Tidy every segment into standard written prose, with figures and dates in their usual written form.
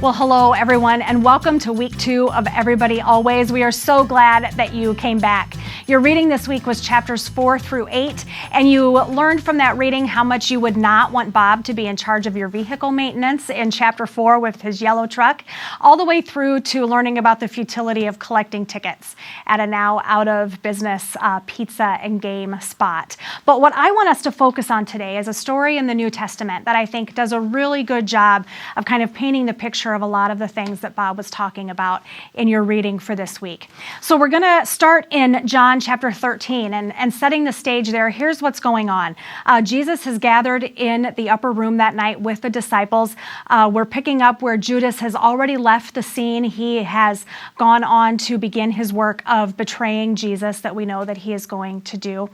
Well, hello, everyone, and welcome to week 2 of Everybody Always. We are so glad that you came back. Your reading this week was chapters 4 through 8, and you learned from that reading how much you would not want Bob to be in charge of your vehicle maintenance in chapter 4 with his yellow truck, all the way through to learning about the futility of collecting tickets at a now out-of-business pizza and game spot. But what I want us to focus on today is a story in the New Testament that I think does a really good job of kind of painting the picture of a lot of the things that Bob was talking about in your reading for this week. So we're going to start in John chapter 13 and setting the stage there. Here's what's going on. Jesus has gathered in the upper room that night with the disciples. We're picking up where Judas has already left the scene. He has gone on to begin his work of betraying Jesus that we know that he is going to do.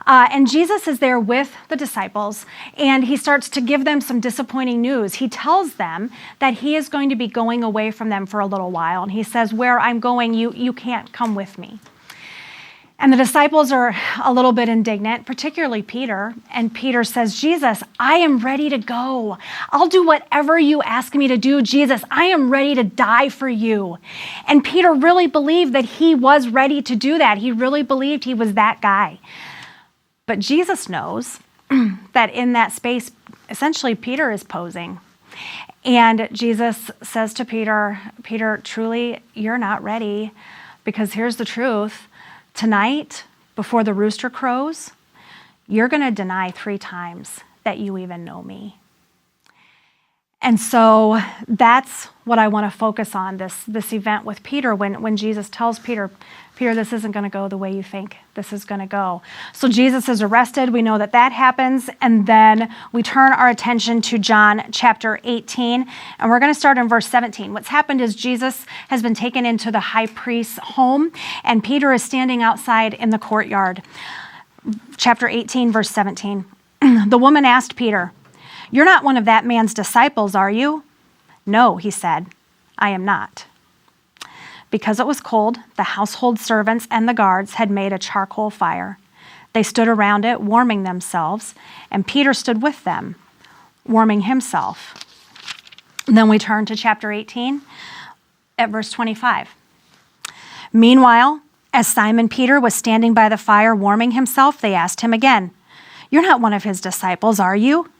And Jesus is there with the disciples, and he starts to give them some disappointing news. He tells them that he is going to be going away from them for a little while, and he says, where I'm going, you can't come with me. And the disciples are a little bit indignant, particularly Peter. And Peter says, Jesus, I am ready to go. I'll do whatever you ask me to do. Jesus, I am ready to die for you. And Peter really believed that he was ready to do that. He really believed he was that guy. But Jesus knows that in that space, essentially Peter is posing. And Jesus says to Peter, Peter, truly, you're not ready, because here's the truth. Tonight, before the rooster crows, you're going to deny 3 times that you even know me. And so that's what I want to focus on, this event with Peter, when Jesus tells Peter, Peter, this isn't going to go the way you think this is going to go. So Jesus is arrested. We know that happens. And then we turn our attention to John chapter 18. And we're going to start in verse 17. What's happened is Jesus has been taken into the high priest's home, and Peter is standing outside in the courtyard. Chapter 18, verse 17. The woman asked Peter, you're not one of that man's disciples, are you? No, he said, I am not. Because it was cold, the household servants and the guards had made a charcoal fire. They stood around it, warming themselves, and Peter stood with them, warming himself. And then we turn to chapter 18 at verse 25. Meanwhile, as Simon Peter was standing by the fire warming himself, they asked him again, you're not one of his disciples, are you?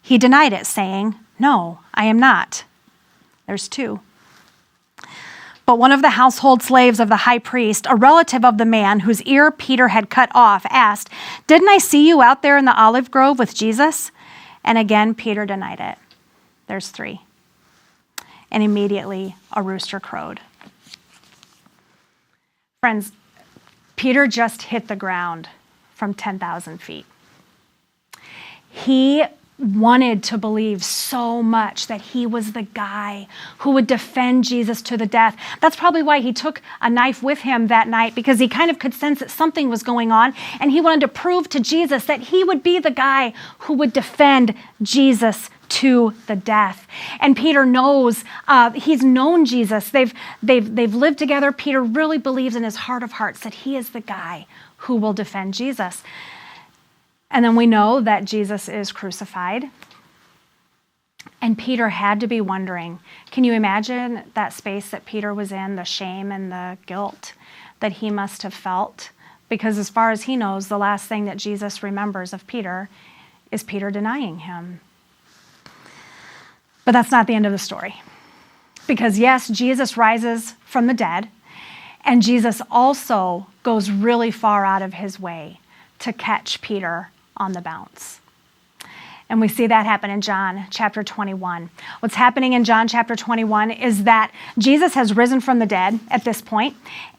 He denied it, saying, no, I am not. There's 2. But one of the household slaves of the high priest, a relative of the man whose ear Peter had cut off, asked, didn't I see you out there in the olive grove with Jesus? And again, Peter denied it. There's 3. And immediately a rooster crowed. Friends, Peter just hit the ground from 10,000 feet. He wanted to believe so much that he was the guy who would defend Jesus to the death. That's probably why he took a knife with him that night, because he kind of could sense that something was going on, and he wanted to prove to Jesus that he would be the guy who would defend Jesus to the death. And Peter knows, he's known Jesus. They've lived together. Peter really believes in his heart of hearts that he is the guy who will defend Jesus. And then we know that Jesus is crucified. And Peter had to be wondering, can you imagine that space that Peter was in, the shame and the guilt that he must have felt? Because as far as he knows, the last thing that Jesus remembers of Peter is Peter denying him. But that's not the end of the story. Because yes, Jesus rises from the dead, and Jesus also goes really far out of his way to catch Peter on the bounce. And we see that happen in John chapter 21. What's happening in John chapter 21 is that Jesus has risen from the dead at this point,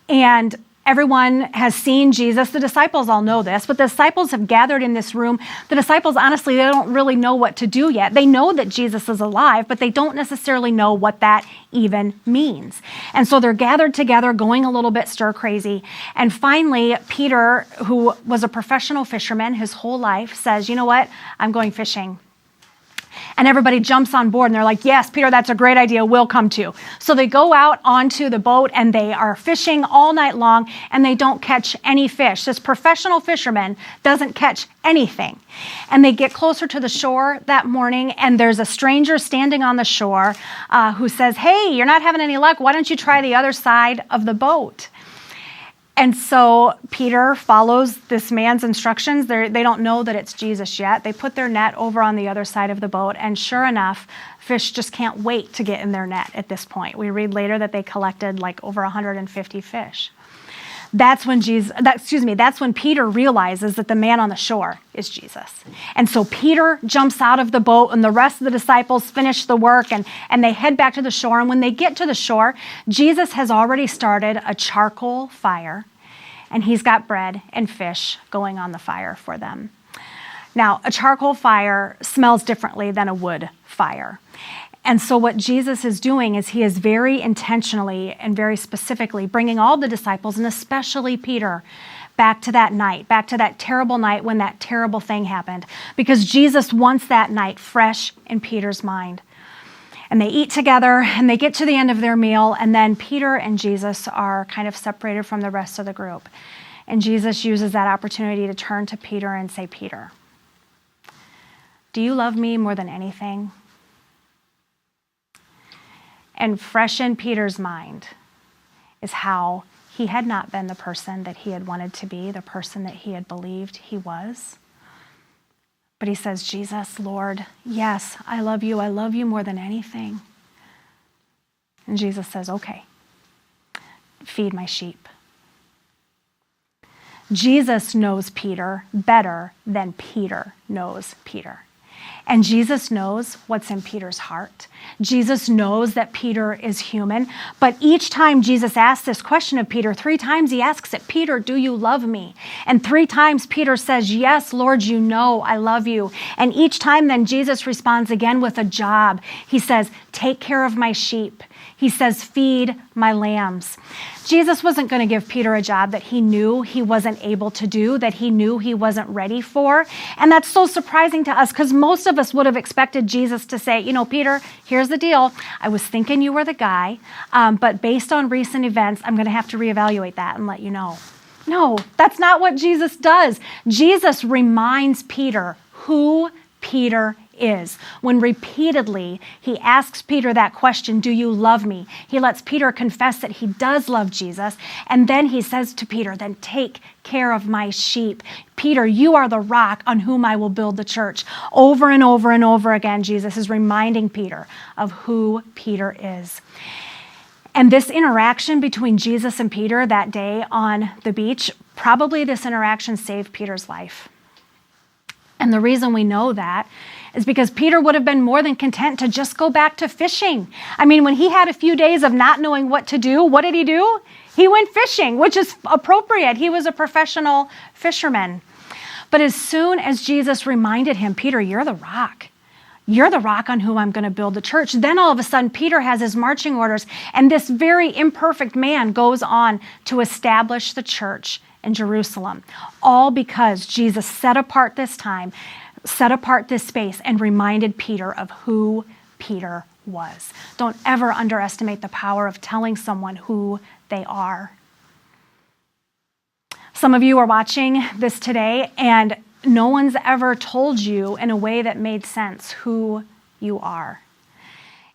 and everyone has seen Jesus. The disciples all know this, but the disciples have gathered in this room. The disciples, honestly, they don't really know what to do yet. They know that Jesus is alive, but they don't necessarily know what that even means. And so they're gathered together, going a little bit stir crazy. And finally, Peter, who was a professional fisherman his whole life, says, you know what? I'm going fishing. And everybody jumps on board and they're like, yes, Peter, that's a great idea. We'll come too. So they go out onto the boat and they are fishing all night long and they don't catch any fish. This professional fisherman doesn't catch anything. And they get closer to the shore that morning and there's a stranger standing on the shore who says, hey, you're not having any luck. Why don't you try the other side of the boat? And so Peter follows this man's instructions. They don't know that it's Jesus yet. They put their net over on the other side of the boat, and sure enough, fish just can't wait to get in their net at this point. We read later that they collected like over 150 fish. That's when Peter realizes that the man on the shore is Jesus. And so Peter jumps out of the boat and the rest of the disciples finish the work and they head back to the shore. And when they get to the shore, Jesus has already started a charcoal fire and he's got bread and fish going on the fire for them. Now, a charcoal fire smells differently than a wood fire. And so what Jesus is doing is he is very intentionally and very specifically bringing all the disciples, and especially Peter, back to that night, back to that terrible night when that terrible thing happened, because Jesus wants that night fresh in Peter's mind. And they eat together and they get to the end of their meal, and then Peter and Jesus are kind of separated from the rest of the group. And Jesus uses that opportunity to turn to Peter and say, Peter, do you love me more than anything? And fresh in Peter's mind is how he had not been the person that he had wanted to be, the person that he had believed he was. But he says, Jesus, Lord, yes, I love you. I love you more than anything. And Jesus says, okay, feed my sheep. Jesus knows Peter better than Peter knows Peter. And Jesus knows what's in Peter's heart. Jesus knows that Peter is human. But each time Jesus asks this question of Peter, 3 times he asks it, Peter, do you love me? And 3 times Peter says, yes, Lord, you know I love you. And each time then Jesus responds again with a job. He says, take care of my sheep. He says, feed my lambs. Jesus wasn't going to give Peter a job that he knew he wasn't able to do, that he knew he wasn't ready for. And that's so surprising to us because most of us would have expected Jesus to say, you know, Peter, here's the deal. I was thinking you were the guy, but based on recent events, I'm going to have to reevaluate that and let you know. No, that's not what Jesus does. Jesus reminds Peter who Peter is. When repeatedly he asks Peter that question, do you love me? He lets Peter confess that he does love Jesus. And then he says to Peter, then take care of my sheep. Peter, you are the rock on whom I will build the church. Over and over and over again, Jesus is reminding Peter of who Peter is. And this interaction between Jesus and Peter that day on the beach, probably this interaction saved Peter's life. And the reason we know that is because Peter would have been more than content to just go back to fishing. I mean, when he had a few days of not knowing what to do, what did he do? He went fishing, which is appropriate. He was a professional fisherman. But as soon as Jesus reminded him, Peter, you're the rock. You're the rock on whom I'm going to build the church. Then all of a sudden, Peter has his marching orders, and this very imperfect man goes on to establish the church in Jerusalem, all because Jesus set apart this time, set apart this space, and reminded Peter of who Peter was. Don't ever underestimate the power of telling someone who they are. Some of you are watching this today, and no one's ever told you in a way that made sense who you are.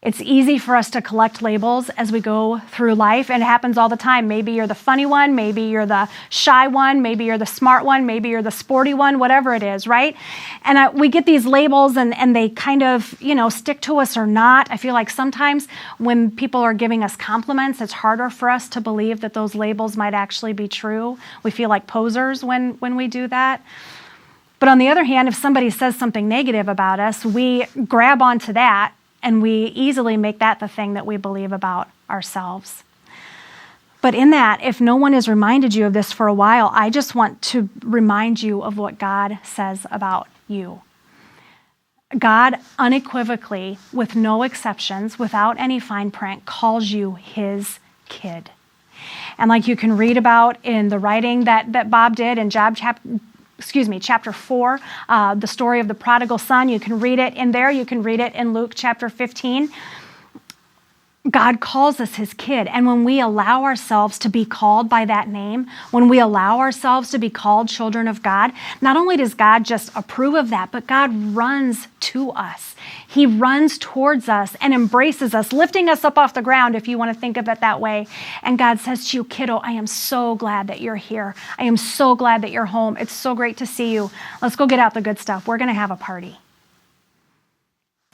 It's easy for us to collect labels as we go through life, and it happens all the time. Maybe you're the funny one, maybe you're the shy one, maybe you're the smart one, maybe you're the sporty one, whatever it is, right? And we get these labels and they kind of, stick to us or not. I feel like sometimes when people are giving us compliments, it's harder for us to believe that those labels might actually be true. We feel like posers when we do that. But on the other hand, if somebody says something negative about us, we grab onto that and we easily make that the thing that we believe about ourselves. But in that, if no one has reminded you of this for a while, I just want to remind you of what God says about you. God unequivocally, with no exceptions, without any fine print, calls you his kid. And like you can read about in the writing that Bob did in Job chapter 4, the story of the prodigal son. You can read it in there. You can read it in Luke chapter 15. God calls us his kid. And when we allow ourselves to be called by that name, when we allow ourselves to be called children of God, not only does God just approve of that, but God runs to us. He runs towards us and embraces us, lifting us up off the ground, if you want to think of it that way. And God says to you, kiddo, I am so glad that you're here. I am so glad that you're home. It's so great to see you. Let's go get out the good stuff. We're going to have a party.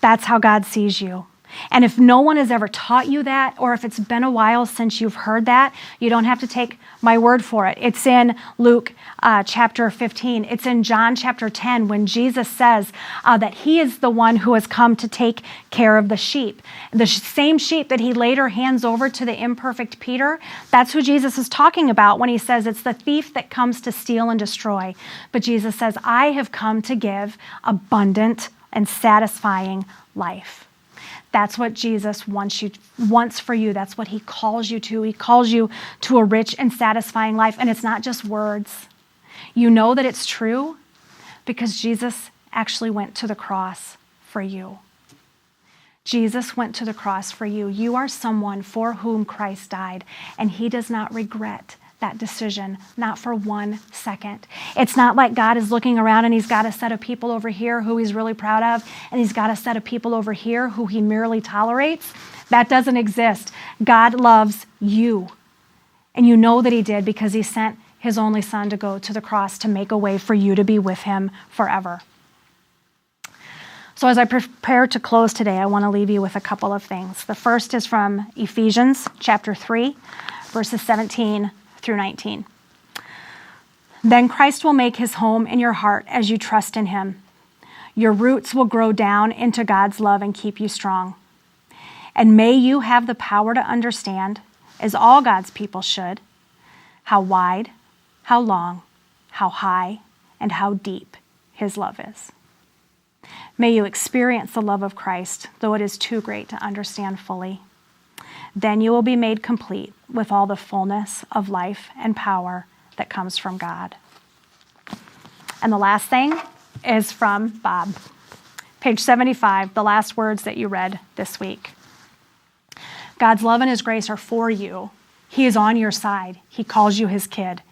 That's how God sees you. And if no one has ever taught you that, or if it's been a while since you've heard that, you don't have to take my word for it. It's in Luke chapter 15. It's in John chapter 10 when Jesus says that he is the one who has come to take care of the sheep. The same sheep that he later hands over to the imperfect Peter, that's who Jesus is talking about when he says it's the thief that comes to steal and destroy. But Jesus says, I have come to give abundant and satisfying life. That's what Jesus wants for you. That's what he calls you to. He calls you to a rich and satisfying life. And it's not just words. You know that it's true because Jesus actually went to the cross for you. Jesus went to the cross for you. You are someone for whom Christ died, and he does not regret that decision, not for 1 second. It's not like God is looking around and he's got a set of people over here who he's really proud of, and he's got a set of people over here who he merely tolerates. That doesn't exist. God loves you. And you know that he did because he sent his only son to go to the cross to make a way for you to be with him forever. So as I prepare to close today, I want to leave you with a couple of things. The first is from Ephesians chapter 3, verses 17 through 19. Then Christ will make his home in your heart as you trust in him. Your roots will grow down into God's love and keep you strong. And may you have the power to understand, as all God's people should, how wide, how long, how high, and how deep his love is. May you experience the love of Christ, though it is too great to understand fully. Then you will be made complete with all the fullness of life and power that comes from God. And the last thing is from Bob. Page 75, the last words that you read this week. God's love and his grace are for you. He is on your side. He calls you his kid.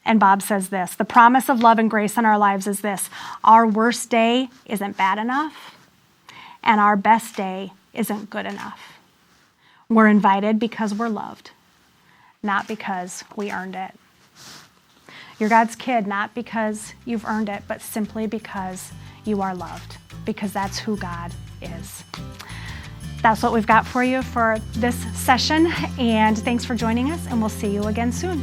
And Bob says this, the promise of love and grace in our lives is this: our worst day isn't bad enough, and our best day isn't good enough. We're invited because we're loved, not because we earned it. You're God's kid, not because you've earned it, but simply because you are loved, because that's who God is. That's what we've got for you for this session, and thanks for joining us, and we'll see you again soon.